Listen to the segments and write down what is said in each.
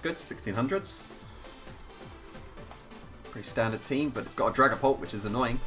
good, 1600s. Pretty standard team, but it's got a Dragapult, which is annoying.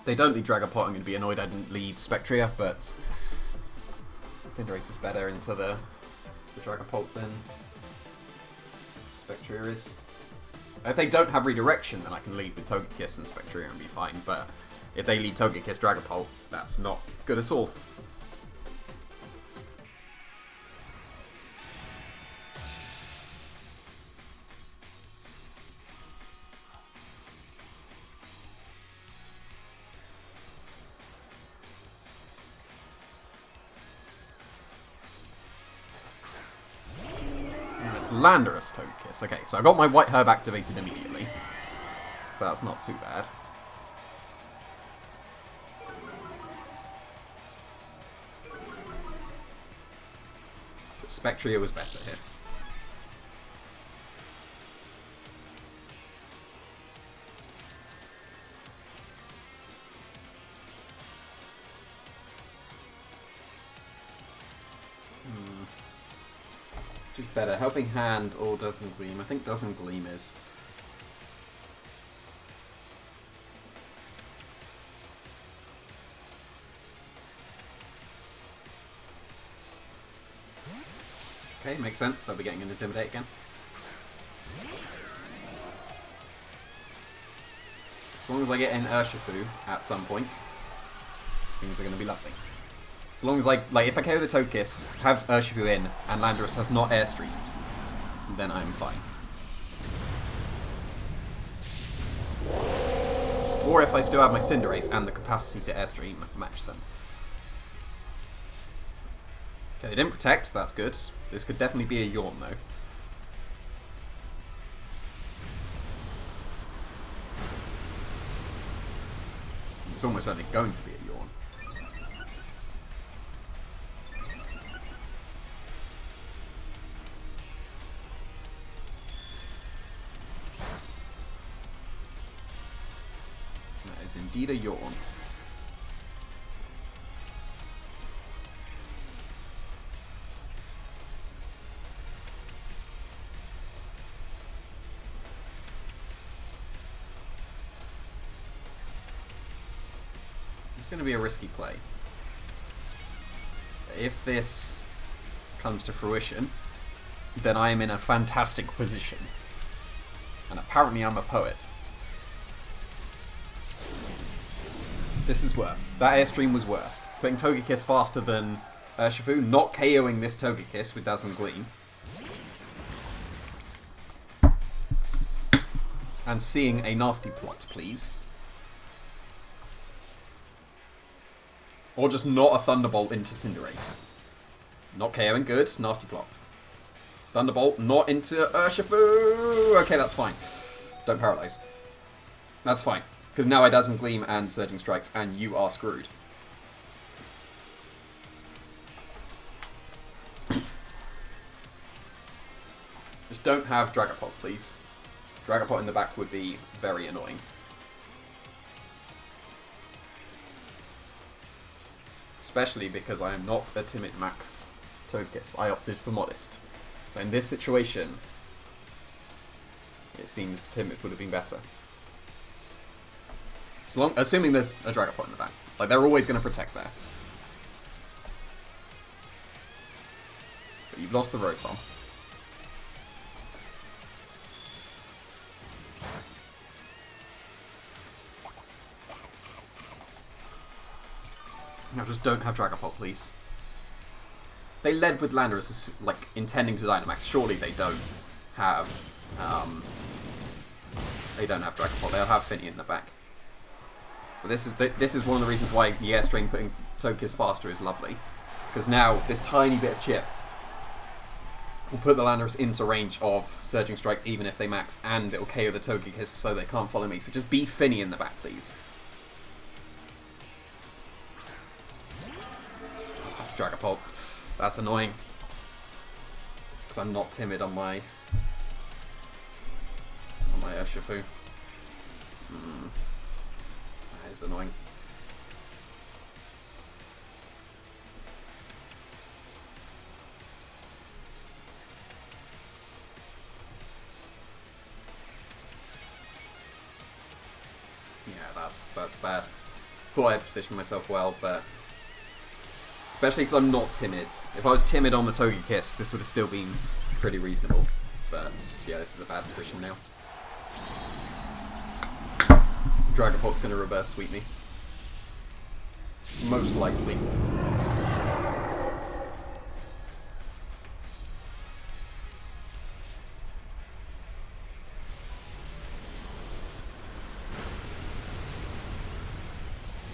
They don't lead Dragapult, I'm going to be annoyed I didn't lead Spectria, but Cinderace is better into the Dragapult than Spectria is. If they don't have redirection, then I can lead with Togekiss and Spectria and be fine, but if they lead Togekiss Dragapult, that's not good at all. Landorus Togekiss. Okay, so I got my White Herb activated immediately. So that's not too bad. But Spectria was better here. Is better, Helping Hand or Dozen Gleam? I think Dozen Gleam is. Okay, makes sense. They'll be getting an Intimidate again. As long as I get in Urshifu at some point, things are going to be lovely. As long as if I KO the Togekiss, have Urshifu in, and Landorus has not airstreamed, then I'm fine. Or if I still have my Cinderace and the capacity to airstream match them. Okay, they didn't protect, so that's good. This could definitely be a yawn though. It's almost certainly going to be a yawn. Is indeed a yawn. It's going to be a risky play. If this comes to fruition, then I am in a fantastic position. And apparently I'm a poet. This is worth. That airstream was worth. Putting Togekiss faster than Urshifu, not KOing this Togekiss with Dazzling Gleam. And seeing a nasty plot, please. Or just not a Thunderbolt into Cinderace. Not KOing, good. Nasty plot. Thunderbolt, not into Urshifu! Okay, that's fine. Don't paralyze. That's fine. Because now I Dazzling Gleam and Surging Strikes, and you are screwed. Just don't have Dragapult, please. Dragapult in the back would be very annoying. Especially because I am not a Timid Max Togekiss. I opted for Modest. But in this situation, it seems Timid would have been better. Assuming there's a Dragapult in the back. Like, they're always going to protect there. But you've lost the Rotom. Now just don't have Dragapult, please. They led with Landorus, intending to Dynamax. Surely they don't have They don't have Dragapult. They'll have Finny in the back. But this is one of the reasons why the Airstream putting Togekiss faster is lovely. Because now, this tiny bit of chip will put the Landorus into range of Surging Strikes even if they max, and it'll KO the Togekiss so they can't follow me. So just be Finny in the back, please. That's Dragapult. That's annoying. Because I'm not timid on my Urshifu. That is annoying. Yeah, that's bad. Thought I had positioned myself well, but especially because I'm not timid. If I was timid on the Togekiss, this would have still been pretty reasonable. But yeah, this is a bad position now. Dragapult's going to reverse sweep me. Most likely.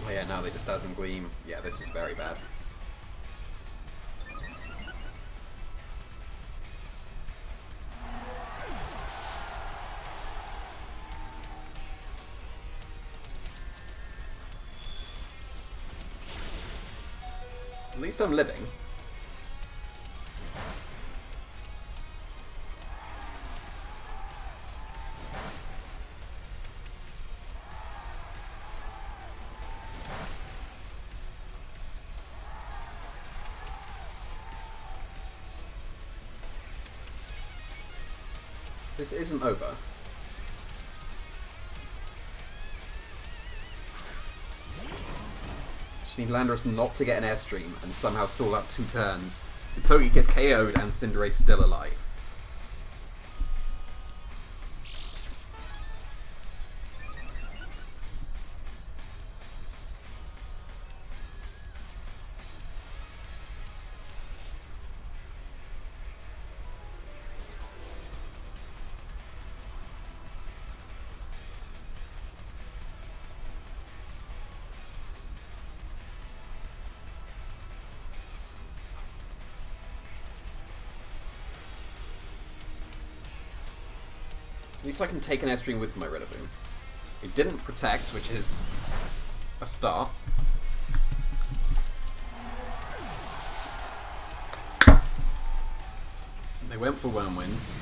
Oh yeah, now they just Dazzling Gleam. Yeah, this is very bad. At least I'm living. So this isn't over. Need Landorus not to get an Airstream and somehow stall out 2 turns. The Togekiss gets KO'd and Cinderace still alive. At least I can take an Airstream with my Rillaboom. It didn't protect, which is a start. They went for Wyrmwind.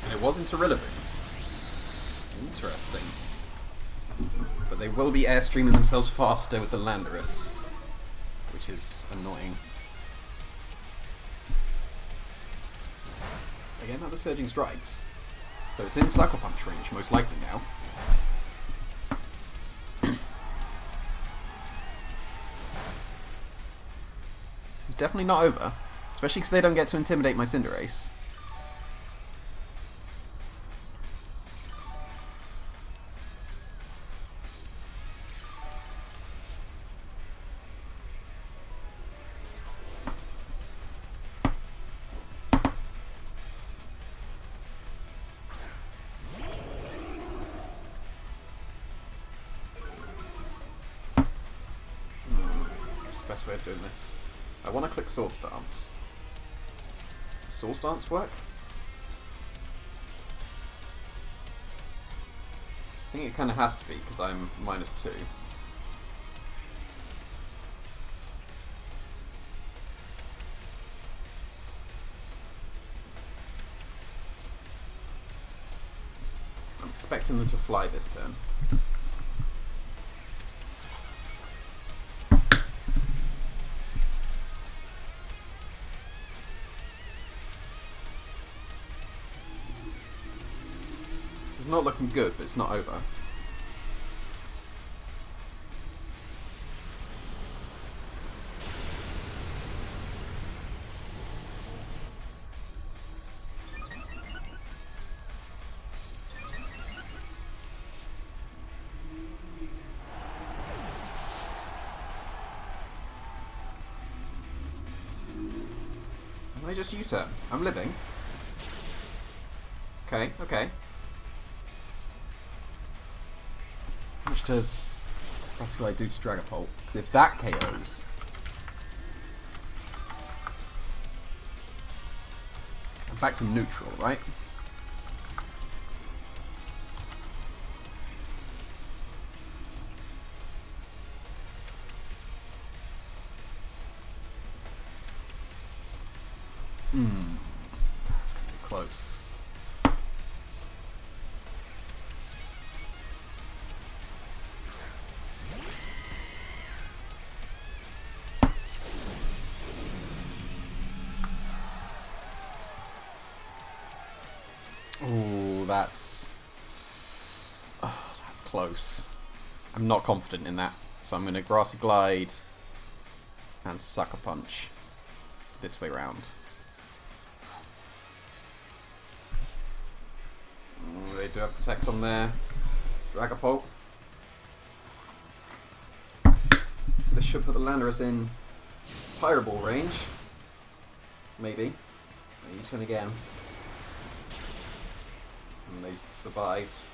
And it wasn't a Rillaboom. Interesting. But they will be Airstreaming themselves faster with the Landorus, which is annoying. Again, another Surging Strikes. So it's in Sucker Punch range, most likely now. It's definitely not over. Especially because they don't get to intimidate my Cinderace. Best way of doing this. I want to click Swords Dance. Does Swords Dance work? I think it kind of has to be because I'm -2. I'm expecting them to fly this turn. It's not looking good, but it's not over. I just U-turn. I'm living. Okay, okay. much does Frostglide do to Dragapult? Because if that KOs... I'm back to neutral, right? That's going to be close. Ooh, that's close. I'm not confident in that, so I'm going to Grassy Glide and Sucker Punch this way round. They do have Protect on there. Dragapult. This should put the Landorus in Pyro Ball range. Maybe. You turn again. And they survived.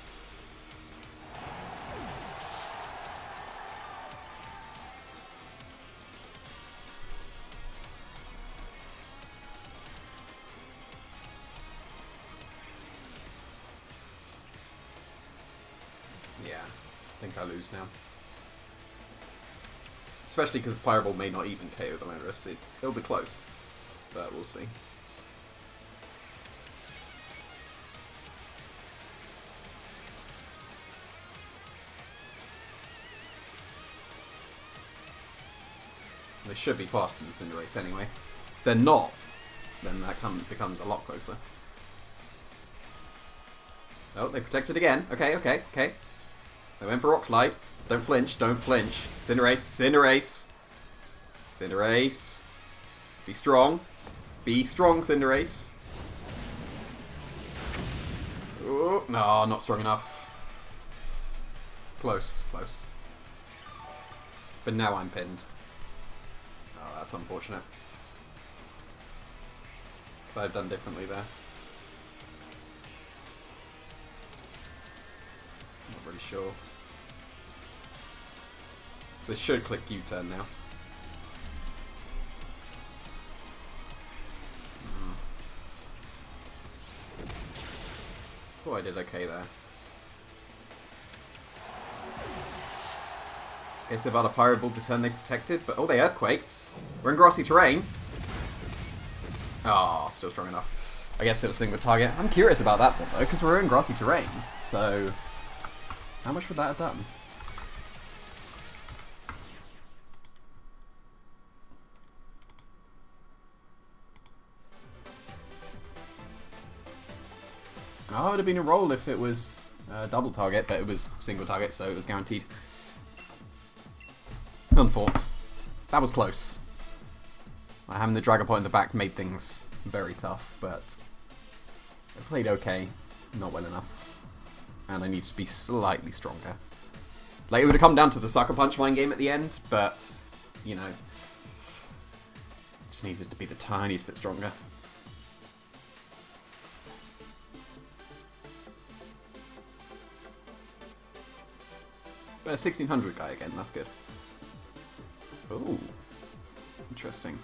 Yeah, I think I lose now. Especially because Pyro Ball may not even KO the Landorus. It'll be close, but we'll see. They should be faster than Cinderace anyway. If they're not, then that becomes a lot closer. Oh, they protected again. Okay, okay, okay. They went for Rock Slide. Don't flinch, don't flinch. Cinderace, Cinderace. Cinderace. Be strong. Be strong, Cinderace. Oh, no, not strong enough. Close, close. But now I'm pinned. Oh, that's unfortunate. Could I have done differently there? Not really sure. This should click U-turn now. Oh, I did okay there. Guess if I had a Pyro Ball to turn they protected, but oh, they Earthquaked. We're in grassy terrain. Oh, still strong enough. I guess it was sync with target. I'm curious about that though, because we're in grassy terrain. So, how much would that have done? Oh, it would have been a roll if it was double target, but it was single target, so it was guaranteed. Unfortunate. That was close. Having the Dragapult in the back made things very tough, but I played okay, not well enough. And I need to be slightly stronger. Like, it would have come down to the Sucker Punch mind game at the end, but, you know, just needed to be the tiniest bit stronger. 1600 guy again, that's good. Oh, interesting.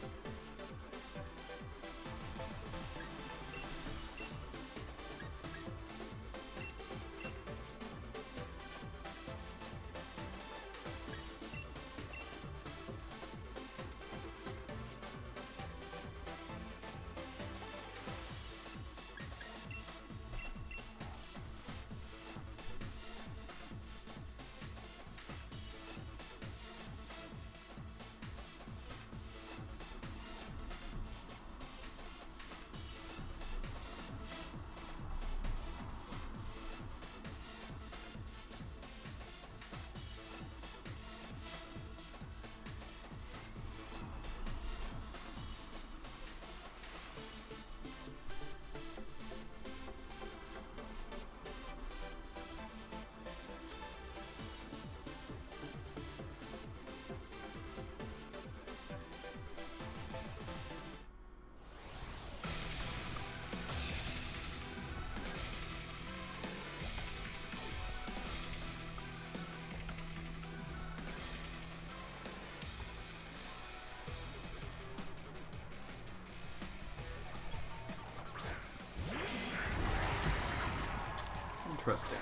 Interesting.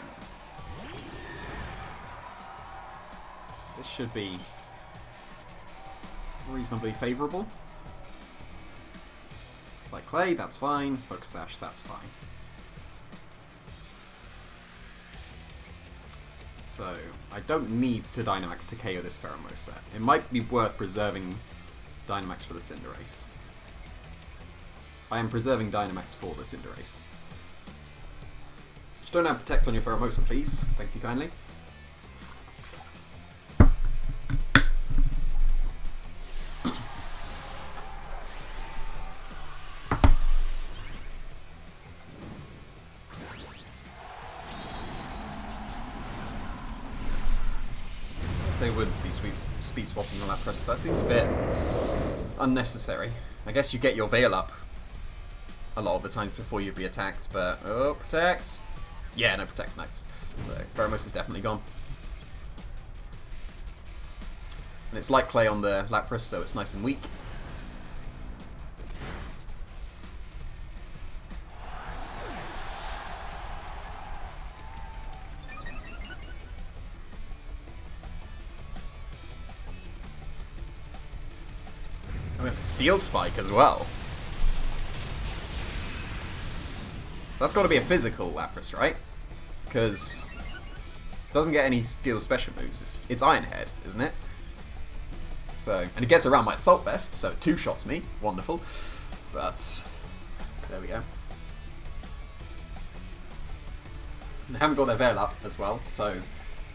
This should be reasonably favourable. Like Clay, that's fine. Focus Sash, that's fine. So, I don't need to Dynamax to KO this Pheromone set. It might be worth preserving Dynamax for the Cinderace. I am preserving Dynamax for the Cinderace. Just don't have Protect on your Pheromosa, please. Thank you kindly. They would be speed swapping on that press. That seems a bit unnecessary. I guess you get your Veil up a lot of the times before you'd be attacked, but... Oh, Protect! Yeah, no, Protect, nice. So, Pheromone is definitely gone. And it's like Clay on the Lapras, so it's nice and weak. And we have Steel Spike as well. That's got to be a physical Lapras, right? Because it doesn't get any Steel special moves. It's Iron Head, isn't it? So, and it gets around my Assault Vest, so it two-shots me. Wonderful. But there we go. And they haven't got their Veil up as well, so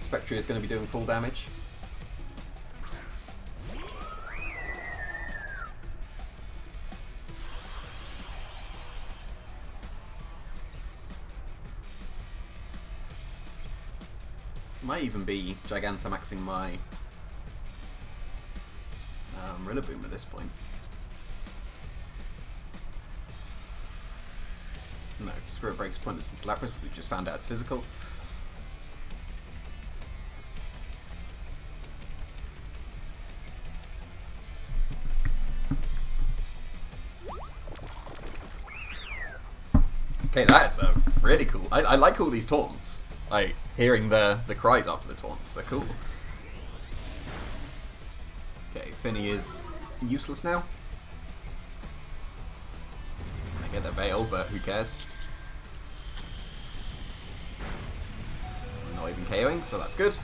Spectre is going to be doing full damage. Might even be Gigantamaxing my Rillaboom at this point. No, Spirit Break's pointless into Lapras. We've just found out it's physical. Okay, that's really cool. I like all these taunts. Like, hearing the cries after the taunts. They're cool. Okay, Finny is useless now. I get the Veil, but who cares? Not even KOing, so that's good.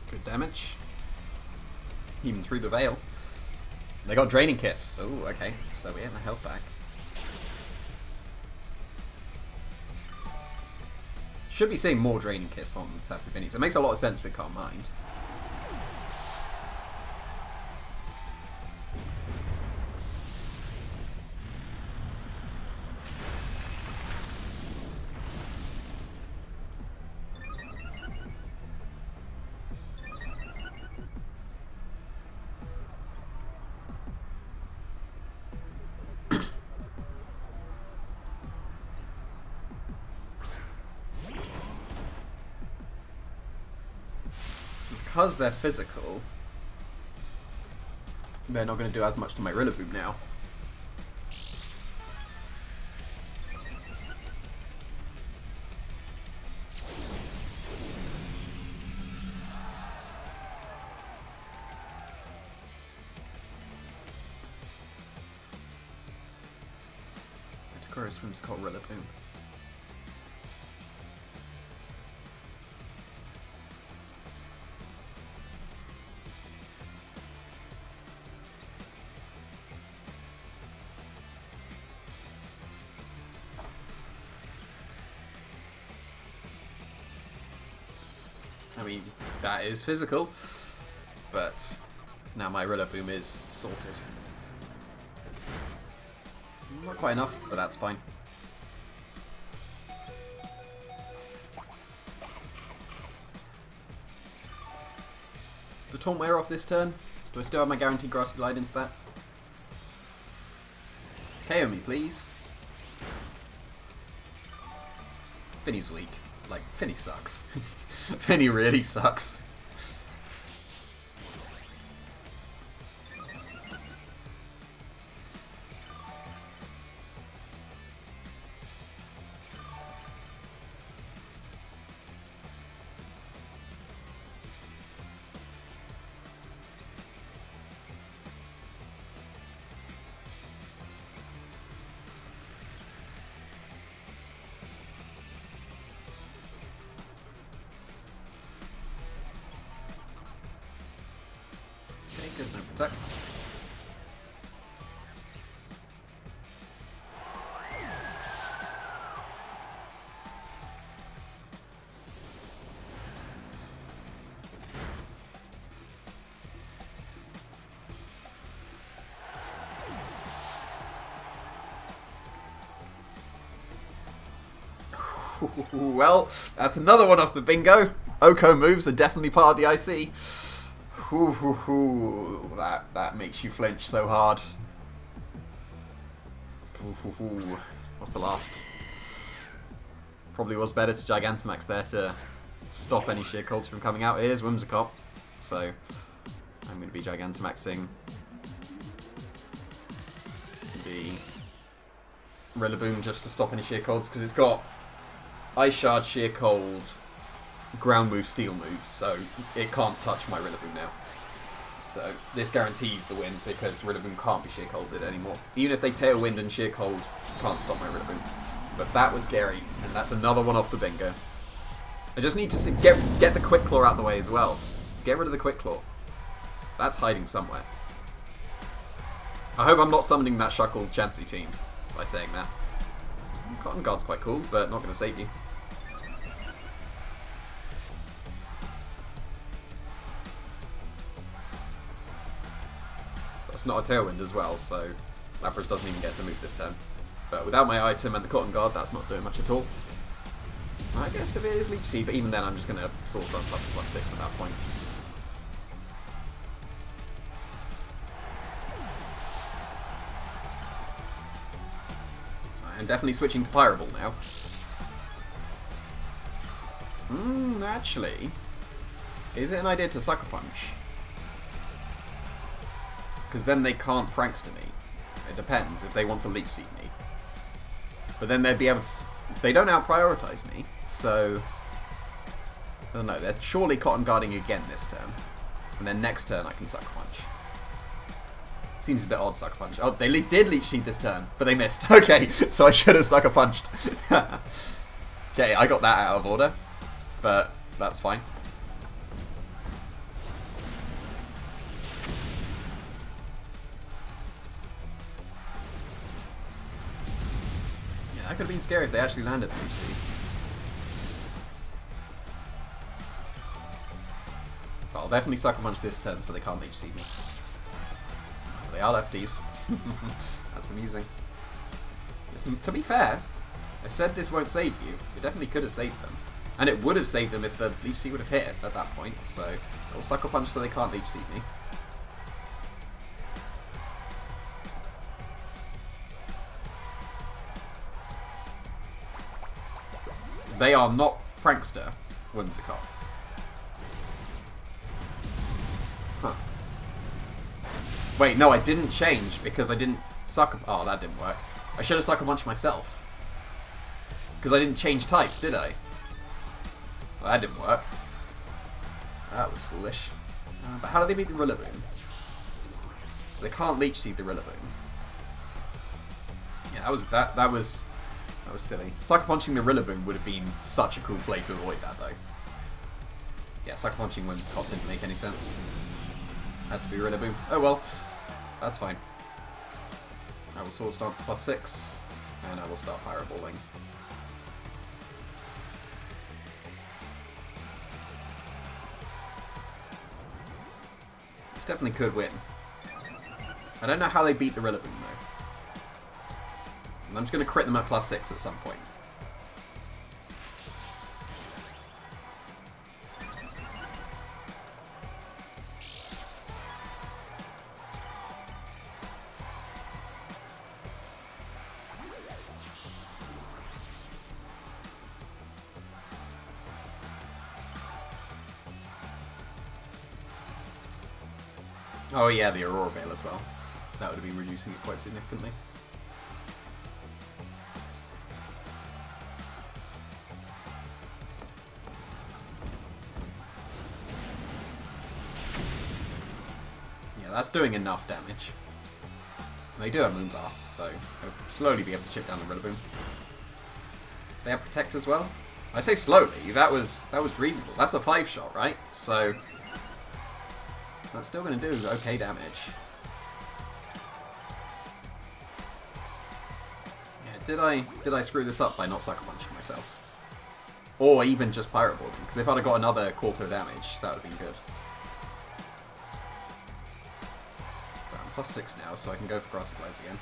Good damage. Even through the Veil. They got Draining Kiss. Oh, okay. So we have a health back. Should be seeing more Draining Kiss on Tapu Fini. So it makes a lot of sense with Calm Mind. Because they're physical, they're not going to do as much to my Rillaboom now. Takuro swims called Rillaboom. I mean, that is physical, but now my Rillaboom is sorted. Not quite enough, but that's fine. Does a Taunt wear off this turn? Do I still have my guaranteed Grassy Glide into that? KO me, please. Finny's weak. Like, Finny sucks. Finny really sucks. Good, no protect. Well, that's another one off the bingo. Oko moves are definitely part of the IC. That makes you flinch so hard. What's the last? Probably was better to Gigantamax there to stop any sheer culture from coming out. It is Whimsicott, so I'm going to be Gigantamaxing the Rillaboom just to stop any sheer colds, because it's got Ice Shard, Sheer Cold, Ground Move, Steel Move, so it can't touch my Rillaboom now. So this guarantees the win, because Rillaboom can't be Sheer Colded anymore. Even if they Tailwind and Sheer Cold, can't stop my Rillaboom. But that was scary, and that's another one off the bingo. I just need to get the Quick Claw out the way as well. Get rid of the Quick Claw. That's hiding somewhere. I hope I'm not summoning that Shuckle Chansey team by saying that. Cotton Guard's quite cool, but not going to save you. That's not a Tailwind as well, so Lapras doesn't even get to move this turn. But without my item and the Cotton Guard, that's not doing much at all. I guess if it is Leech Seed, but even then I'm just going to Source Dance up to +6 at that point. So I'm definitely switching to Pyro Ball now. Actually, is it an idea to Sucker Punch? Because then they can't Prankster me. It depends if they want to Leech Seed me. But then they'd be able to... They don't out-prioritize me, so... I don't know, they're surely Cotton Guarding again this turn. And then next turn I can Sucker Punch. Seems a bit odd, Sucker Punch. Oh, they did Leech Seed this turn, but they missed. Okay, so I should have Sucker Punched. Okay, I got that out of order. But that's fine. That could have been scary if they actually landed the Leech Seed. But I'll definitely Sucker Punch this turn so they can't Leech Seed me. They are lefties. That's amusing. To be fair, I said this won't save you. It definitely could have saved them. And it would have saved them if the Leech Seed would have hit at that point. So I'll Sucker Punch so they can't Leech Seed me. They are not Prankster, Whimsicott. Huh. Wait, no, I didn't change because I didn't Sucker... Oh, that didn't work. I should have Sucker Punched myself. Because I didn't change types, did I? Well, that didn't work. That was foolish. But how do they beat the Rillaboom? They can't Leech Seed the Rillaboom. Yeah, that was silly. Sucker Punching the Rillaboom would have been such a cool play to avoid that, though. Yeah, Sucker Punching Whimsicott didn't make any sense. Had to be Rillaboom. Oh well, that's fine. I will Swords Dance to +6, and I will start Pyro Balling. This definitely could win. I don't know how they beat the Rillaboom, though. I'm just going to crit them at +6 at some point. Oh yeah, the Aurora Veil as well. That would have been reducing it quite significantly. Yeah, that's doing enough damage. They do have Moonblast, so they'll slowly be able to chip down the Rillaboom. They have Protect as well. I say slowly, that was reasonable. That's a 5-shot, right? So that's still going to do okay damage. Yeah, did I screw this up by not Sucker Punching myself? Or even just Pirate Boarding? Because if I'd have got another quarter damage, that would have been good. But I'm +6 now, so I can go for Grassy Glades again.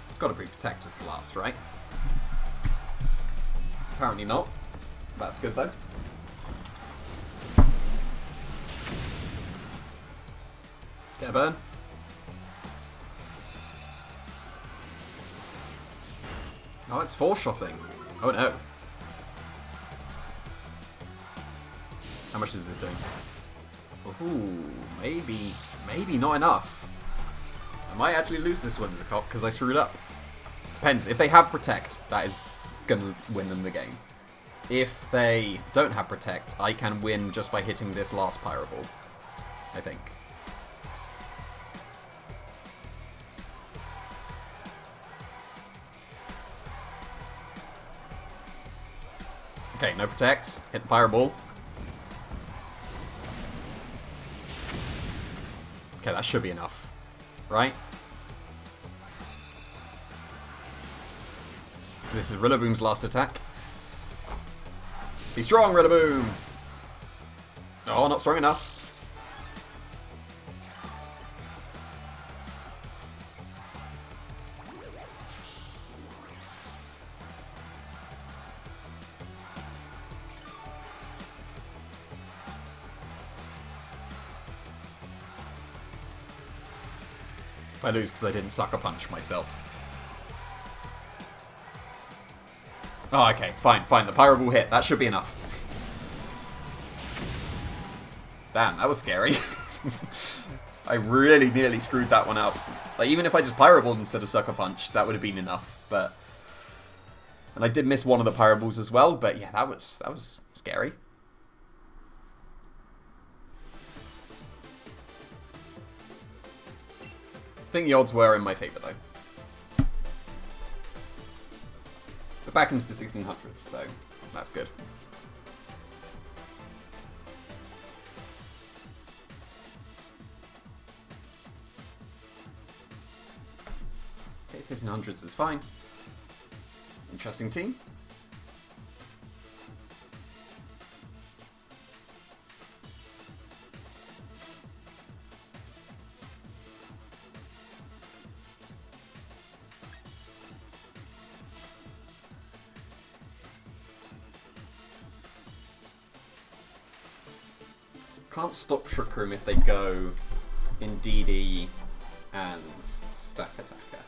It's got to be Protect as the last, right? Apparently not. That's good though. Get a burn. Oh, it's 4-shotting. Oh no. How much is this doing? Ooh, maybe not enough. I might actually lose this one as a cop because I screwed up. Depends. If they have Protect, that is gonna win them the game. If they don't have Protect, I can win just by hitting this last Pyro Ball, I think. Okay, no Protect. Hit the Pyro Ball. Okay, that should be enough, right? This is Rillaboom's last attack. Be strong, Rillaboom! Oh, not strong enough. If I lose because I didn't Sucker Punch myself. Oh, okay, fine. The Pyro Ball hit. That should be enough. Damn, that was scary. I really nearly screwed that one up. Like, even if I just Pyro Balled instead of Sucker Punch, that would have been enough. But, and I did miss one of the Pyro Balls as well. But yeah, that was scary. I think the odds were in my favour though. Back into the 1600s, so that's good. Okay, 1500s is fine. Interesting team. Can't stop Trick Room if they go in DD and Stack Attacker.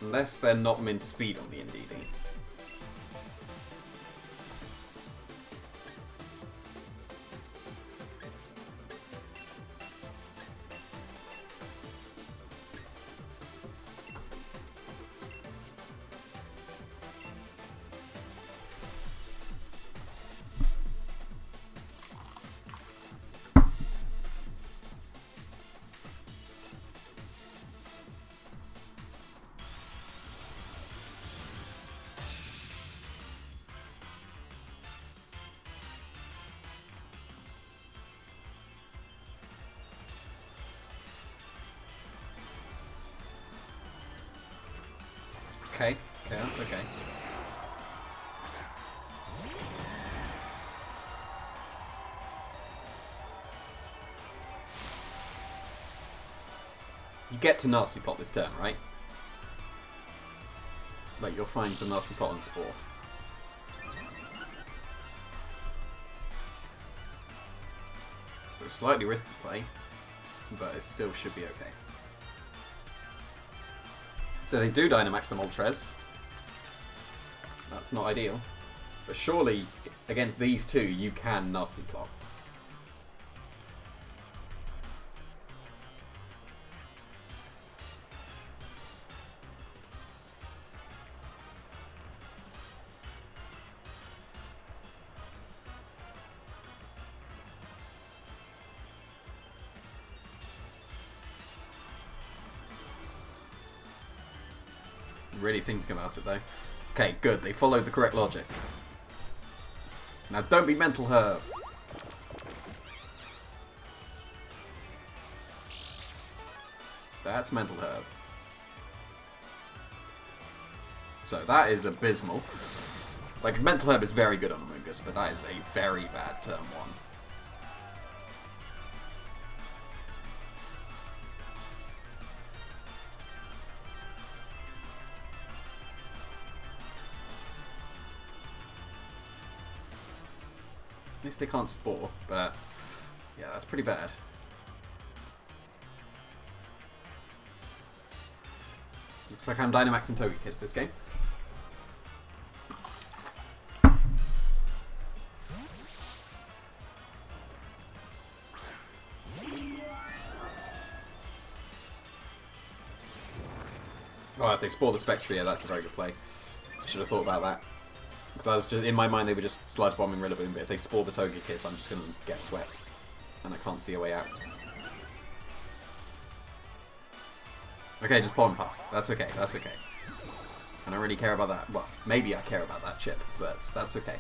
Unless they're not min speed on the NDD. Okay, that's okay. You get to Nasty Plot this turn, right? Like, you're fine to Nasty Plot and Spore. So slightly risky play, but it still should be okay. So they do Dynamax the Moltres. That's not ideal. But surely, against these two, you can nasty plot. Really thinking about it though. Okay, good. They followed the correct logic. Now don't be mental, Herb. That's mental, Herb. So that is abysmal. Like, mental Herb is very good on Among Us, but that is a very bad turn one. At least they can't spore, but yeah, that's pretty bad. Looks like I'm Dynamax and Togekiss this game. Oh, if they spore the Spectria, that's a very good play. I should have thought about that. Because I was just, in my mind, they were just Sludge Bombing Rillaboom, but if they spore the Togekiss, I'm just going to get swept. And I can't see a way out. Okay, just Pollen Puff. That's okay, that's okay. I don't really care about that. Well, maybe I care about that chip, but that's okay.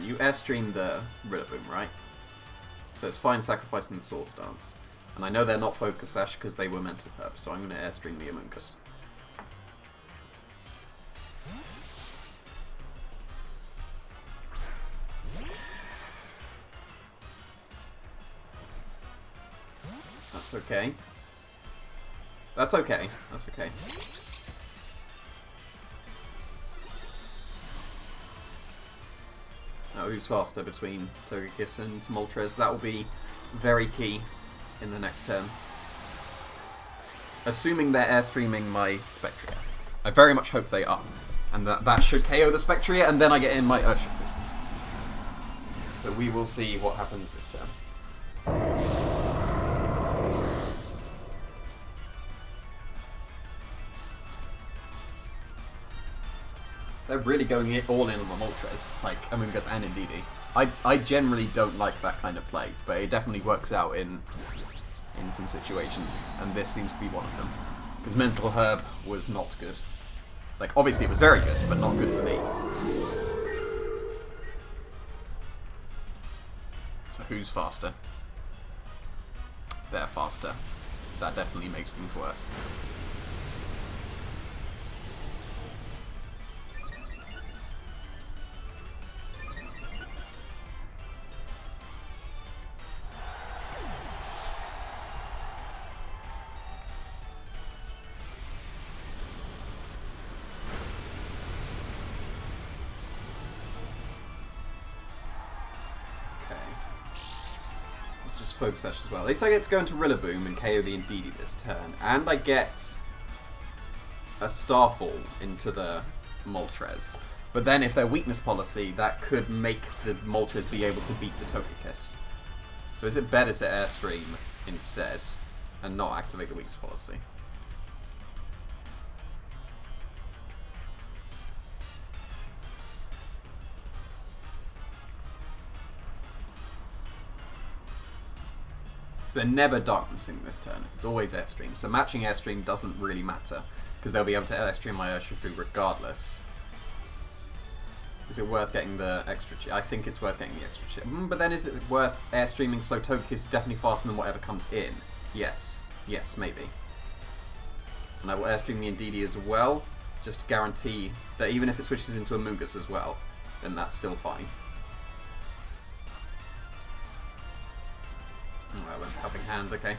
You airstream the Rillaboom, right? So it's fine sacrificing the Swords Dance. And I know they're not Focus Sash because they were Mental Herb, so I'm going to airstream the Among Us. That's okay. That's okay. That's okay. Oh, who's faster between Togekiss and Moltres? That will be very key in the next turn. Assuming they're airstreaming my Spectria. I very much hope they are. And that should KO the Spectria, and then I get in my Urshifu. So we will see what happens this turn. They're really going all in on the Moltres, like Among Us and Indeedee. I generally don't like that kind of play, but it definitely works out in some situations, and this seems to be one of them. Because Mental Herb was not good. Like, obviously it was very good, but not good for me. So who's faster? They're faster. That definitely makes things worse. Focus Sash as well. At least I get to go into Rillaboom and KO the Indeedee this turn. And I get a Starfall into the Moltres. But then if they're Weakness Policy, that could make the Moltres be able to beat the Togekiss. So is it better to Airstream instead and not activate the Weakness Policy? So they're never Darknessing this turn. It's always Airstream. So matching Airstream doesn't really matter, because they'll be able to Airstream my Urshifu regardless. Is it worth getting the extra chip? I think it's worth getting the extra chip. But then is it worth Airstreaming so Togekiss is definitely faster than whatever comes in? Yes. Yes, maybe. And I will Airstream the Indeedee as well, just to guarantee that even if it switches into a Mungus as well, then that's still fine. Oh, I went Helping Hand, okay.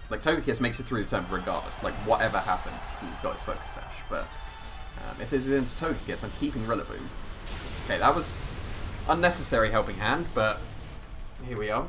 Like, Togekiss makes it through the turn regardless, like, whatever happens, because he's got his Focus Sash, but If this is into Togekiss, I'm keeping Rillaboom. Okay, that was unnecessary helping hand, but here we are.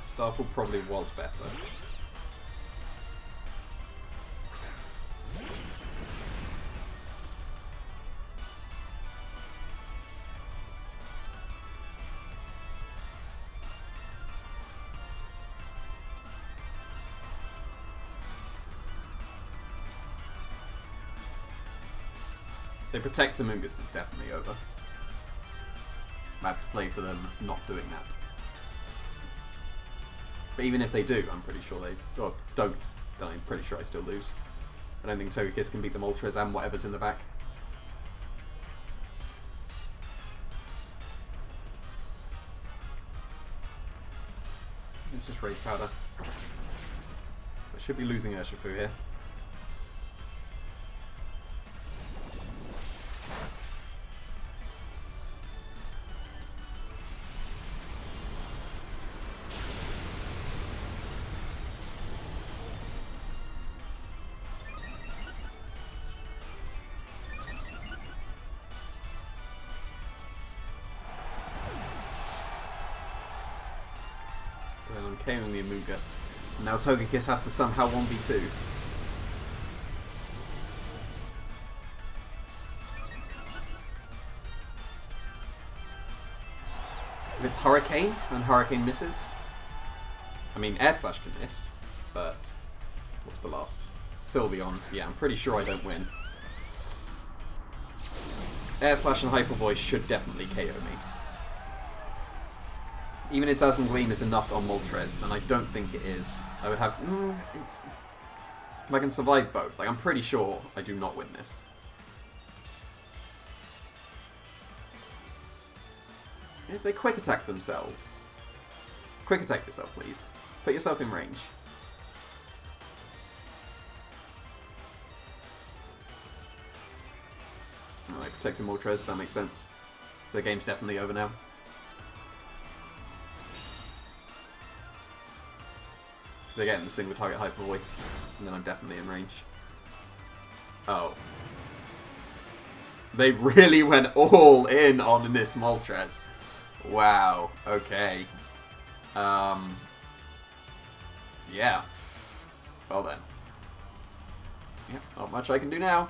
Starfall probably was better. They protect Amoonguss, it's definitely over. I have to play for them not doing that. But even if they do, I'm pretty sure they... Or don't, then I'm pretty sure I still lose. I don't think Togekiss can beat the Moltres and whatever's in the back. It's just Rage Powder. So I should be losing Urshifu here. And I'm KOing the Amoonguss. Now Togekiss has to somehow 1v2. If it's Hurricane, and Hurricane misses... I mean, Air Slash can miss, but... What's the last? Sylveon. Yeah, I'm pretty sure I don't win. Air Slash and Hyper Voice should definitely KO me. Even its Dazzling Gleam is enough on Moltres, and I don't think it is. I would have... it's... If I can survive both, like, I'm pretty sure I do not win this. If they quick attack themselves... Quick attack yourself, please. Put yourself in range. Oh, they protected Moltres, that makes sense. So the game's definitely over now. Because they're getting the single target Hyper Voice, and then I'm definitely in range. Oh. They really went all in on this Moltres. Wow, okay. Yeah. Well then. Yeah, not much I can do now.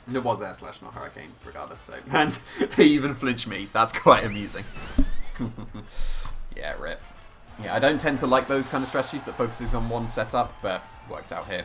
It was Air Slash, not Hurricane, regardless, so... And they even flinch me. That's quite amusing. Yeah, rip. Yeah, I don't tend to like those kind of strategies that focuses on one setup, but worked out here.